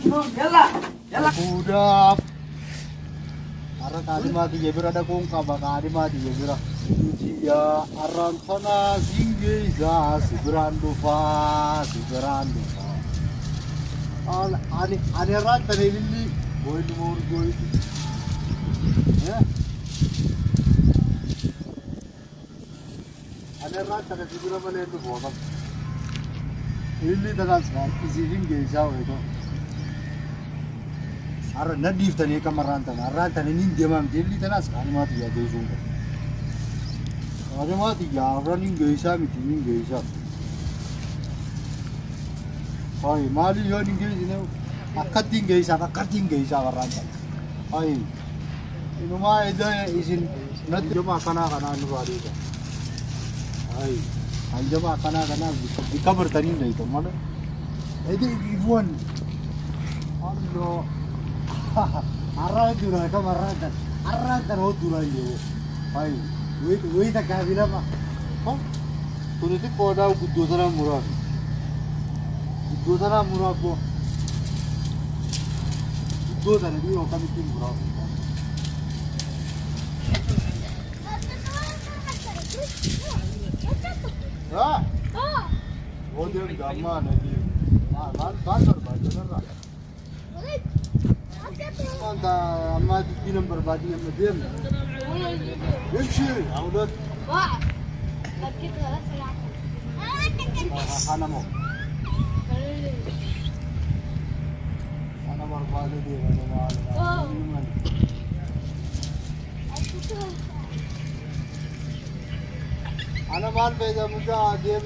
مجنون يلا يلا udah arah tadi mati ya berada kongka bakal mati ya berada ya arah sana singgi za siberandu fa ane rat tadi ini boy nomor boy ya ane rat tadi siberan mana itu bosan ini dengan sekali singgi za itu arah nadif tadi kamaranta ini dia mam jadi tenas kan mati ya dulu ada mati ya orang ini geisa miti ini geisa hai mali yo ini geisa akating geisa maranta hai ini mah itu isin nanti cuma kana anu bari itu hai aja mah kana di kabar tadi itu mana itu ibuan Allah arah durah kamaranta arah terus durah yo hai wait tak kabila mah oh tuh itu koda dosara murah bo dosara dia orang itu murah ah oh dia gamma nanti kan terbaca أنت ما تجي نمبر بعدين مدير يمشي أولاد أنا مو مربالي دي أنا مال بيدا مجا عديم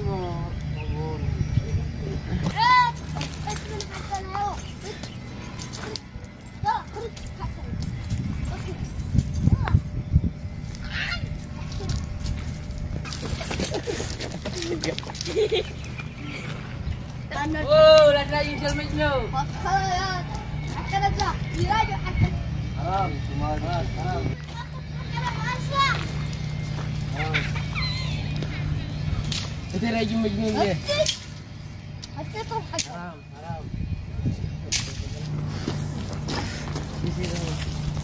اوه لا تراجع المجنون حتى رجع يراجع حتى حرام حرام تراجع مجنون ليه حتى تضحك حرام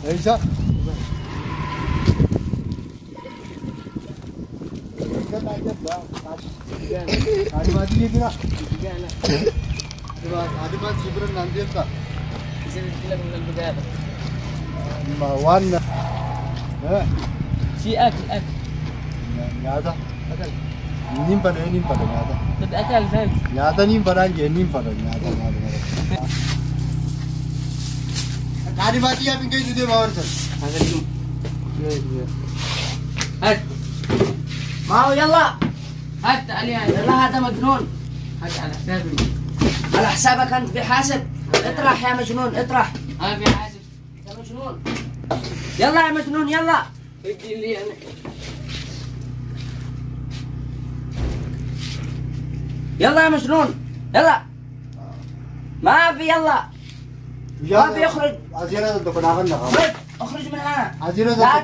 Aisyah kan aja bang tadi mati dia kira tadi mati sebenarnya nanti tak bisa bilang dengan benar bawan si ak nyata nyata tapi akal kan nyata nyata tadi mati ya pinggir itu dia bawa هات معه يلا هات عليها يلا هذا مجنون هات على حسابي على حسابك انت بحاسب اطرح يا مجنون اطرح ها في حاسب يا مجنون يلا يا مجنون يلا ادي لي انا يلا يا مجنون يلا ما في يلا ما في اخرج اخرج من هنا لا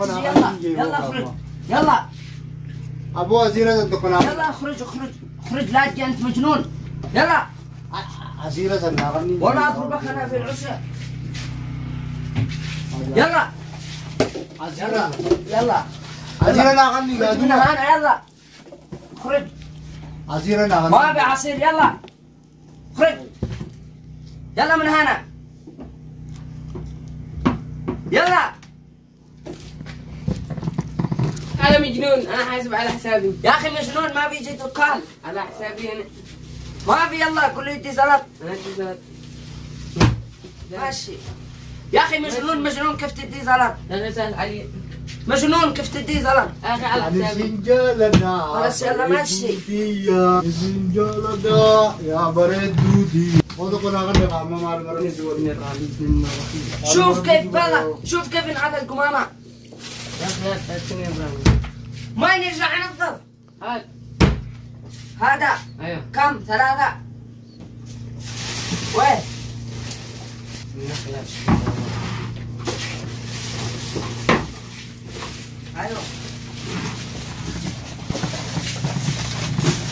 تجي يلا اخرج يلا ابو عزيرة الدكان يلا اخرج لا تجي انت مجنون يلا عزيرة الناغني ولا اضربك انا في العشاء يلا عزيرة ناغني من هنا يلا اخرج عزيرة ناغني ما ابي عصير يلا اخرج يلا من هنا يلا هذا مجنون انا حاسب على حسابي يا اخي مجنون ما بيجي تقال على حسابي انا ما في يلا كله يدي زلط انا ادي زلط ماشي يا اخي مجنون كيف تدي زلط انا سهل علي مجنون كيف تدي زلط اخي على حسابي سنجلنا خلاص يلا ماشي سنجلنا يا بريد دودي شوف كيف انعدل القمامة يا اخي هات ما نرجع ننظف هات هذا ايوه كم 3 وين ايوه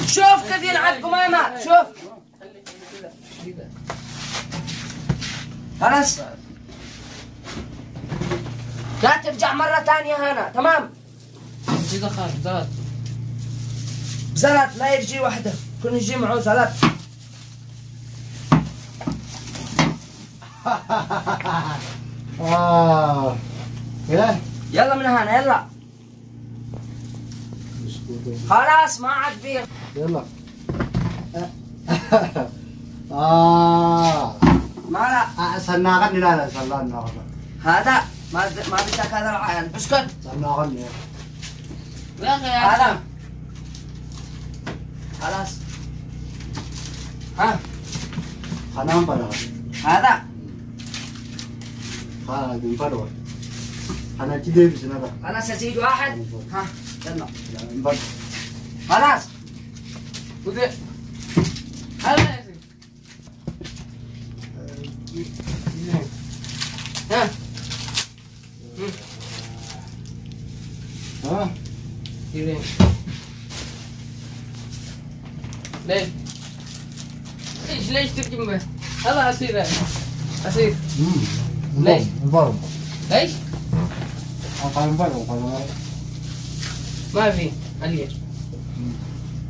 شوف كيف يلعب قمامة شوف خلاص لا ترجع مرة ثانية هنا تمام. إذا خاف زاد زلط لا يرجي وحده كل يجي معه زلط. يلا يلا من هنا يلا خلاص ما عاد فيه. يلا ما لا سناغني لا سناغني هذا ما بدك هذا البسكوت سناغني يا أخي هذا خلاص. ها خنام بلا هذا خلاص ينفروا أنا كده بسنة خلاص أزيد واحد. ها يلا ينفر خلاص وده هذا يا أخي ها ها يرين ليش تركب به؟ هذا أسير أسير ليش؟ ينفروا ليش؟ أنا ينفروا ما في علي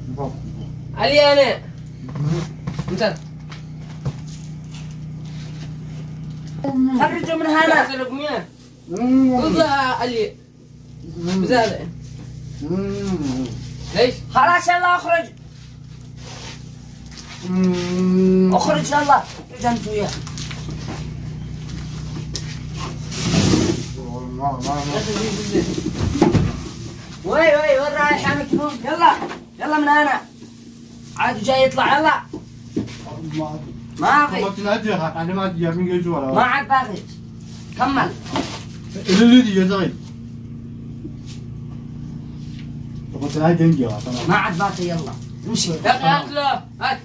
ينفروا علي أنا أنت خرجوا من هنا. أسألك مياه وضع علي بزادة ليش؟ خلاص يلا اخرج اخرج يلا اخرج انت وياه. وين رايح يا مجنون؟ يلا من هنا عاد جاي يطلع يلا ما في ما عاد باغي كمل. ما عاد باقي يلا امشي. يا أخي هات له هات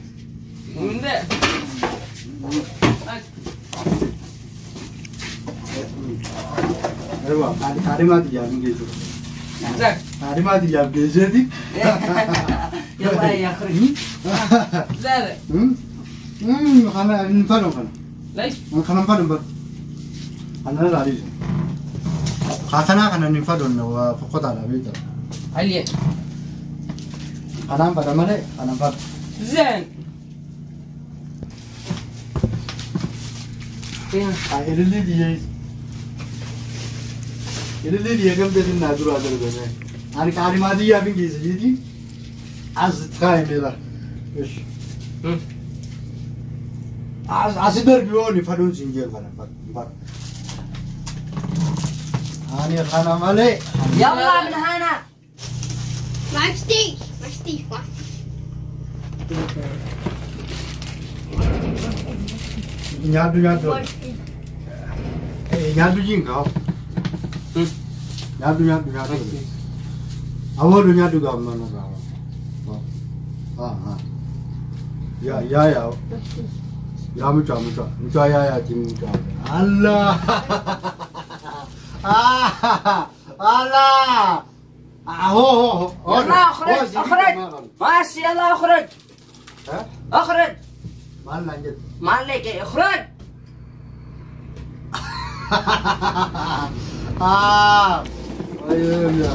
من ذا هات زاك يلا يا اخرج. زاد ليش؟ علي زين أصدر بيوني فلوس إنجيل أنا خنا مالي يلا من هنا معشتي معشتي nyadu jinga nyadu awolu nyadu ga mana ga ya mucha ya ti mucha Allah Allah يلا اخرج ماشي يلا اخرج اخرج mal lanjut ما عليك اخرج. ayo ya